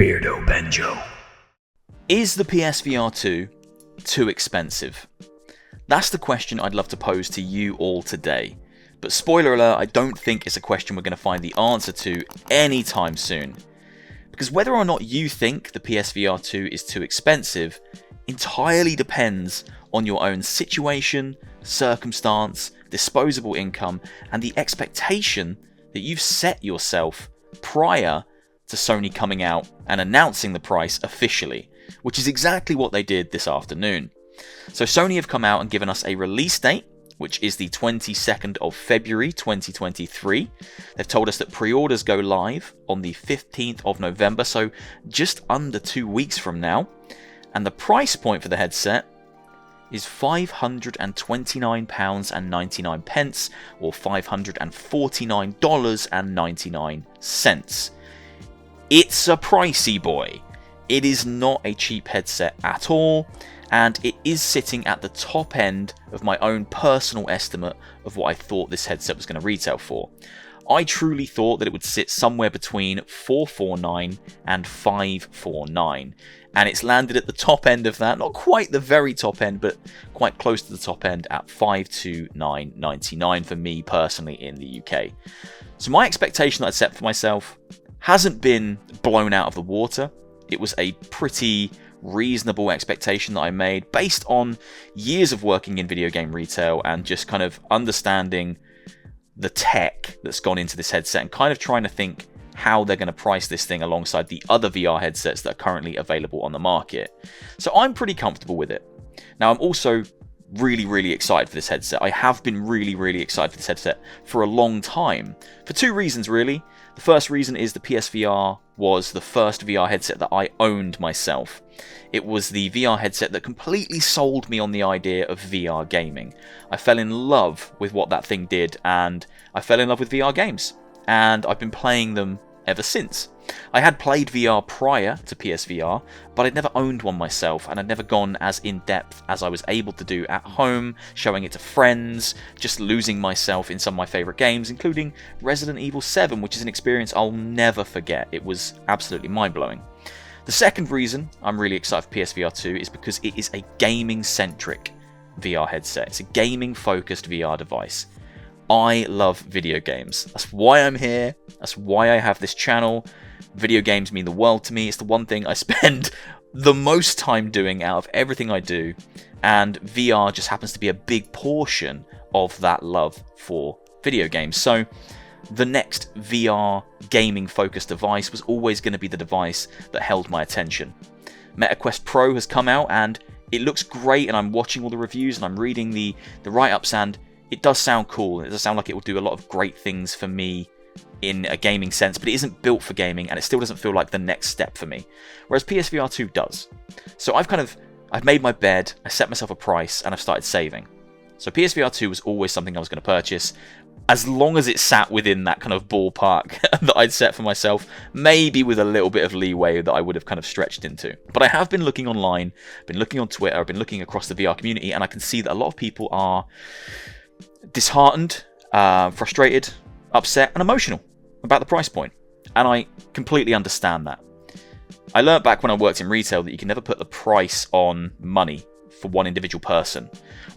Beardo Benjo. Is the PSVR 2 too expensive? That's the question I'd love to pose to you all today. But spoiler alert, I don't think it's a question we're going to find the answer to anytime soon. Because whether or not you think the PSVR 2 is too expensive entirely depends on your own situation, circumstance, disposable income, and the expectation that you've set yourself prior to Sony coming out and announcing the price officially, which is exactly what they did this afternoon. So Sony have come out and given us a release date, which is the 22nd of February 2023. They've told us that pre-orders go live on the 15th of November, so just under 2 weeks from now. And the price point for the headset is £529.99 or $549.99. It's a pricey boy. It is not a cheap headset at all, and it is sitting at the top end of my own personal estimate of what I thought this headset was going to retail for. I truly thought that it would sit somewhere between $449 and $549, and it's landed at the top end of that, not quite the very top end, but quite close to the top end at $529.99 for me personally in the UK. So my expectation that I'd set for myself hasn't been blown out of the water. It was a pretty reasonable expectation that I made based on years of working in video game retail and just kind of understanding the tech that's gone into this headset and kind of trying to think how they're going to price this thing alongside the other VR headsets that are currently available on the market. So I'm pretty comfortable with it. Now I'm also really excited for this headset. I have been really excited for this headset for a long time, for two reasons really. The first reason is the PSVR was the first VR headset that I owned myself. It was the VR headset that completely sold me on the idea of VR gaming. I fell in love with what that thing did, and I fell in love with VR games, and I've been playing them ever since. I had played VR prior to PSVR, but I'd never owned one myself, and I'd never gone as in-depth as I was able to do at home, showing it to friends, just losing myself in some of my favourite games, including Resident Evil 7, which is an experience I'll never forget. It was absolutely mind-blowing. The second reason I'm really excited for PSVR 2 is because it is a gaming-centric VR headset. It's a gaming-focused VR device. I love video games. That's why I'm here. That's why I have this channel. Video games mean the world to me. It's the one thing I spend the most time doing out of everything I do, and VR just happens to be a big portion of that love for video games. So the next VR gaming focused device was always going to be the device that held my attention. Meta Quest Pro has come out and it looks great, and I'm watching all the reviews and I'm reading the write-ups, and it does sound cool. It does sound like it will do a lot of great things for me in a gaming sense, but it isn't built for gaming, and it still doesn't feel like the next step for me. Whereas PSVR 2 does. So I've made my bed, I set myself a price, and I've started saving. So PSVR 2 was always something I was going to purchase, as long as it sat within that kind of ballpark that I'd set for myself, maybe with a little bit of leeway that I would have kind of stretched into. But I have been looking online, been looking on Twitter, I've been looking across the VR community, and I can see that a lot of people are disheartened, frustrated, upset, and emotional about the price point. And I completely understand that. I learnt back when I worked in retail that you can never put the price on money for one individual person.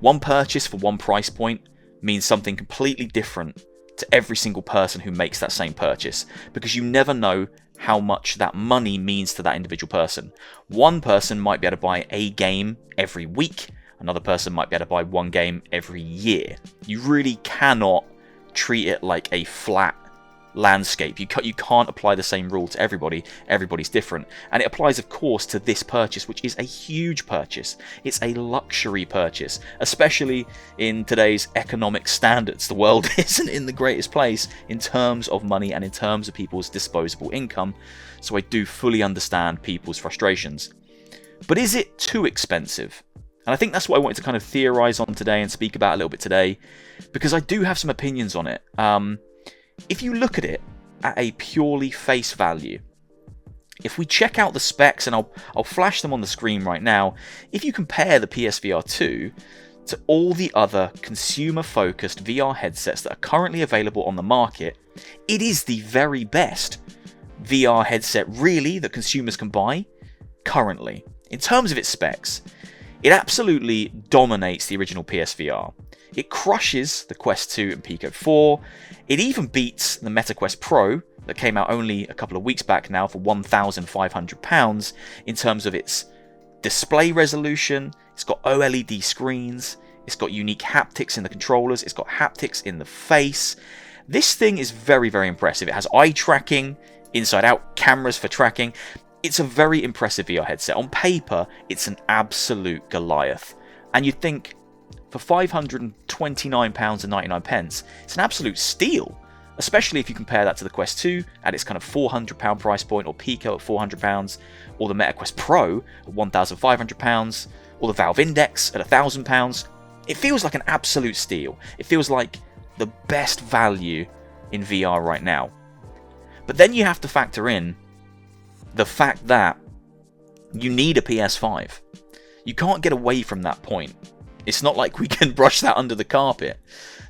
One purchase for one price point means something completely different to every single person who makes that same purchase, because you never know how much that money means to that individual person. One person might be able to buy a game every week, another person might be able to buy one game every year. You really cannot treat it like a flat landscape. You can't apply the same rule to everybody. Everybody's different. And it applies, of course, to this purchase, which is a huge purchase. It's a luxury purchase, especially in today's economic standards. The world isn't in the greatest place in terms of money and in terms of people's disposable income. So I do fully understand people's frustrations. But is it too expensive? And I think that's what I wanted to kind of theorize on today and speak about a little bit today, because I do have some opinions on it. If you look at it at a purely face value, if we check out the specs, and I'll flash them on the screen right now, if you compare the PSVR 2 to all the other consumer-focused VR headsets that are currently available on the market, it is the very best. VR headset really that consumers can buy currently. In terms of its specs, it absolutely dominates the original PSVR. It crushes the Quest 2 and Pico 4. It even beats the Meta Quest Pro that came out only a couple of weeks back now for £1,500 in terms of its display resolution. It's got OLED screens. It's got unique haptics in the controllers. It's got haptics in the face. This thing is very, very impressive. It has eye tracking, inside-out cameras for tracking. It's a very impressive VR headset. On paper, it's an absolute Goliath. And you'd think, for £529.99, it's an absolute steal. Especially if you compare that to the Quest 2 at its kind of £400 price point, or Pico at £400, or the Meta Quest Pro at £1,500, or the Valve Index at £1,000. It feels like an absolute steal. It feels like the best value in VR right now. But then you have to factor in the fact that you need a PS5. You can't get away from that point. It's not like we can brush that under the carpet.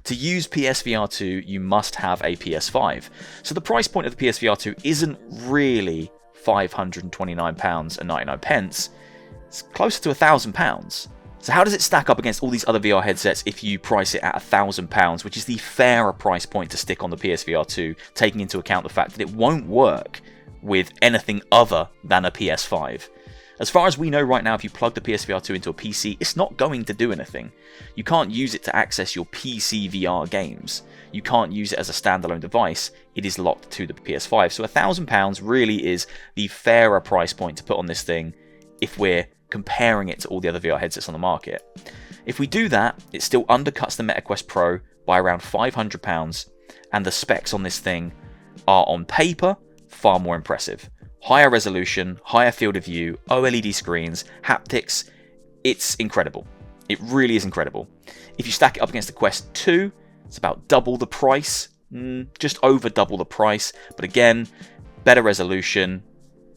To use PSVR 2, you must have a PS5. So the price point of the PSVR 2 isn't really £529.99. It's closer to £1,000. So how does it stack up against all these other VR headsets if you price it at £1,000, which is the fairer price point to stick on the PSVR 2, taking into account the fact that it won't work with anything other than a PS5? As far as we know right now, if you plug the PSVR 2 into a PC, it's not going to do anything. You can't use it to access your PC VR games. You can't use it as a standalone device. It is locked to the PS5. So £1,000 really is the fairer price point to put on this thing if we're comparing it to all the other VR headsets on the market. If we do that, it still undercuts the Meta Quest Pro by around £500, and the specs on this thing are on paper far more impressive. Higher resolution, higher field of view, OLED screens, haptics. It's incredible. It really is incredible. If you stack it up against the Quest 2, it's about double the price, just over double the price, but again, better resolution,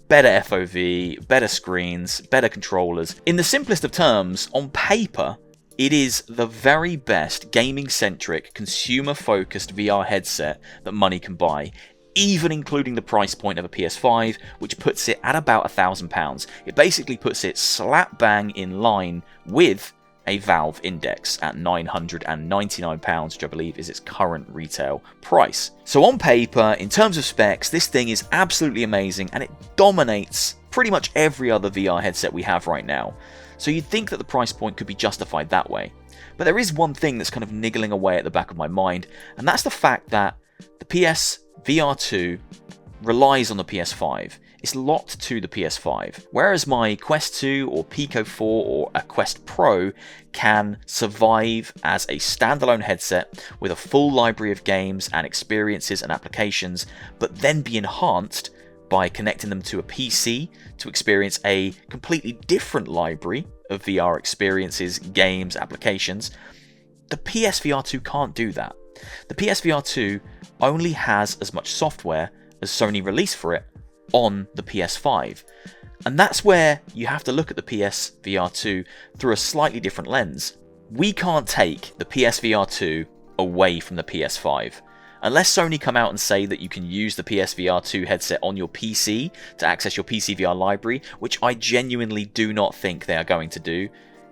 better FOV, better screens, better controllers. In the simplest of terms, on paper, it is the very best gaming-centric, consumer-focused VR headset that money can buy, even including the price point of a PS5, which puts it at about £1,000. It basically puts it slap bang in line with a Valve Index at £999, which I believe is its current retail price. So on paper, in terms of specs, this thing is absolutely amazing, and it dominates pretty much every other VR headset we have right now. So you'd think that the price point could be justified that way. But there is one thing that's kind of niggling away at the back of my mind, and that's the fact that the PSVR 2 relies on the PS5. It's locked to the PS5, whereas my Quest 2 or Pico 4 or a Quest Pro can survive as a standalone headset with a full library of games and experiences and applications, but then be enhanced by connecting them to a PC to experience a completely different library of VR experiences, games, applications. The PSVR 2 can't do that. The PSVR 2 only has as much software as Sony released for it on the PS5. And that's where you have to look at the PSVR 2 through a slightly different lens. We can't take the PSVR 2 away from the PS5. Unless Sony come out and say that you can use the PSVR 2 headset on your PC to access your PC VR library, which I genuinely do not think they are going to do,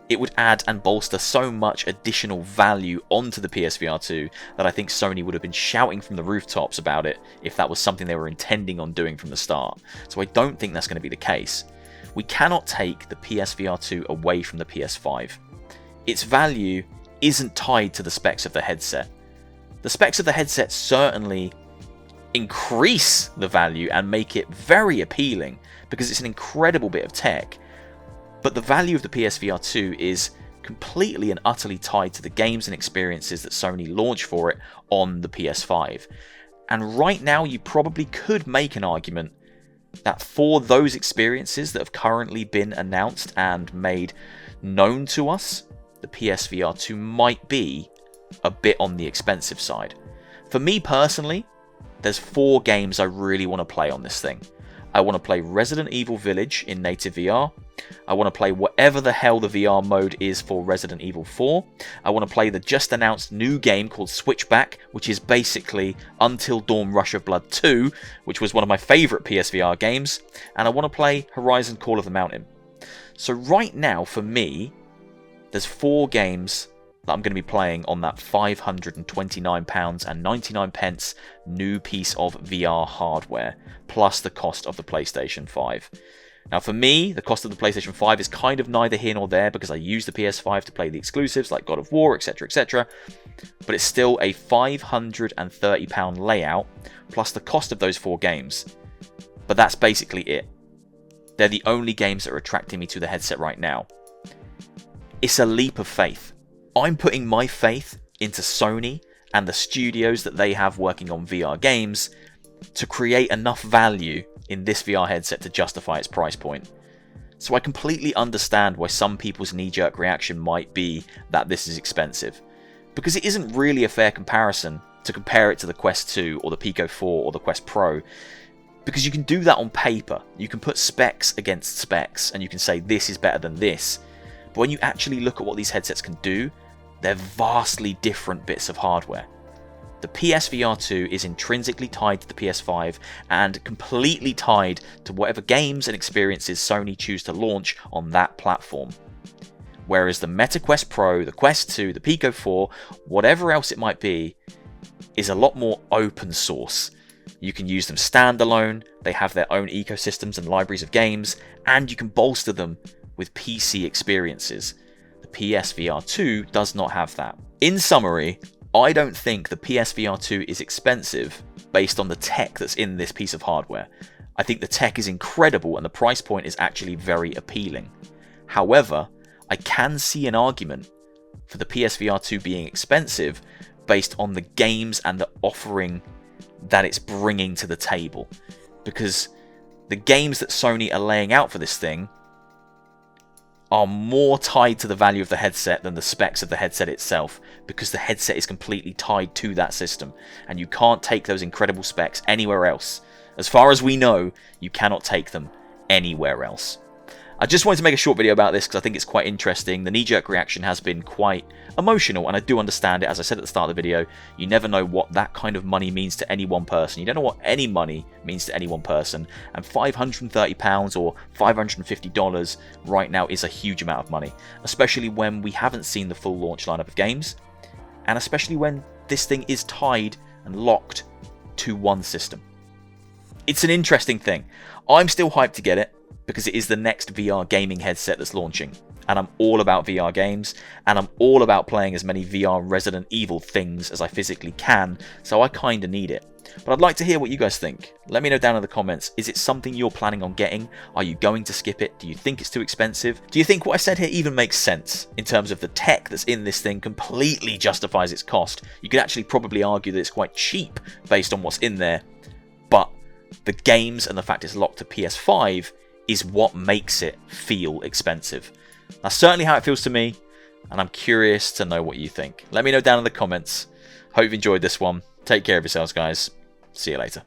it would add and bolster so much additional value onto the PSVR 2 that I think Sony would have been shouting from the rooftops about it if that was something they were intending on doing from the start. So I don't think that's going to be the case. We cannot take the PSVR 2 away from the PS5. Its value isn't tied to the specs of the headset. The specs of the headset certainly increase the value and make it very appealing because it's an incredible bit of tech. But the value of the PSVR 2 is completely and utterly tied to the games and experiences that Sony launched for it on the PS5. And right now you probably could make an argument that for those experiences that have currently been announced and made known to us, the PSVR 2 might be a bit on the expensive side. For me personally, there's 4 games I really want to play on this thing. I want to play Resident Evil Village in native VR. I want to play whatever the hell the VR mode is for Resident Evil 4. I want to play the just announced new game called Switchback, which is basically Until Dawn Rush of Blood 2, which was one of my favourite PSVR games. And I want to play Horizon Call of the Mountain. So right now, for me, there's 4 games that I'm going to be playing on that £529.99 new piece of VR hardware, plus the cost of the PlayStation 5. Now for me, the cost of the PlayStation 5 is kind of neither here nor there because I use the PS5 to play the exclusives like God of War, etc, etc. But it's still a £530 layout, plus the cost of those 4 games. But that's basically it. They're the only games that are attracting me to the headset right now. It's a leap of faith. I'm putting my faith into Sony and the studios that they have working on VR games to create enough value in this VR headset to justify its price point. So I completely understand why some people's knee-jerk reaction might be that this is expensive, because it isn't really a fair comparison to compare it to the Quest 2 or the Pico 4 or the Quest Pro, because you can do that on paper. You can put specs against specs and you can say this is better than this. But when you actually look at what these headsets can do, they're vastly different bits of hardware. The PSVR 2 is intrinsically tied to the PS5 and completely tied to whatever games and experiences Sony choose to launch on that platform. Whereas the Meta Quest Pro, the Quest 2, the Pico 4, whatever else it might be, is a lot more open source. You can use them standalone, they have their own ecosystems and libraries of games, and you can bolster them with PC experiences. The PSVR 2 does not have that. In summary, I don't think the PSVR 2 is expensive based on the tech that's in this piece of hardware. I think the tech is incredible and the price point is actually very appealing. However, I can see an argument for the PSVR 2 being expensive based on the games and the offering that it's bringing to the table. Because the games that Sony are laying out for this thing are more tied to the value of the headset than the specs of the headset itself, because the headset is completely tied to that system and you can't take those incredible specs anywhere else. As far as we know, you cannot take them anywhere else. I just wanted to make a short video about this because I think it's quite interesting. The knee-jerk reaction has been quite emotional and I do understand it. As I said at the start of the video, you never know what that kind of money means to any one person. You don't know what any money means to any one person, and £530 or $550 right now is a huge amount of money, especially when we haven't seen the full launch lineup of games, and especially when this thing is tied and locked to one system. It's an interesting thing. I'm still hyped to get it, because it is the next VR gaming headset that's launching. And I'm all about VR games, and I'm all about playing as many VR Resident Evil things as I physically can, so I kinda need it. But I'd like to hear what you guys think. Let me know down in the comments. Is it something you're planning on getting? Are you going to skip it? Do you think it's too expensive? Do you think what I said here even makes sense in terms of the tech that's in this thing completely justifies its cost? You could actually probably argue that it's quite cheap based on what's in there, but the games and the fact it's locked to PS5 is what makes it feel expensive. That's certainly how it feels to me, and I'm curious to know what you think. Let me know down in the comments. Hope you've enjoyed this one. Take care of yourselves, guys. See you later.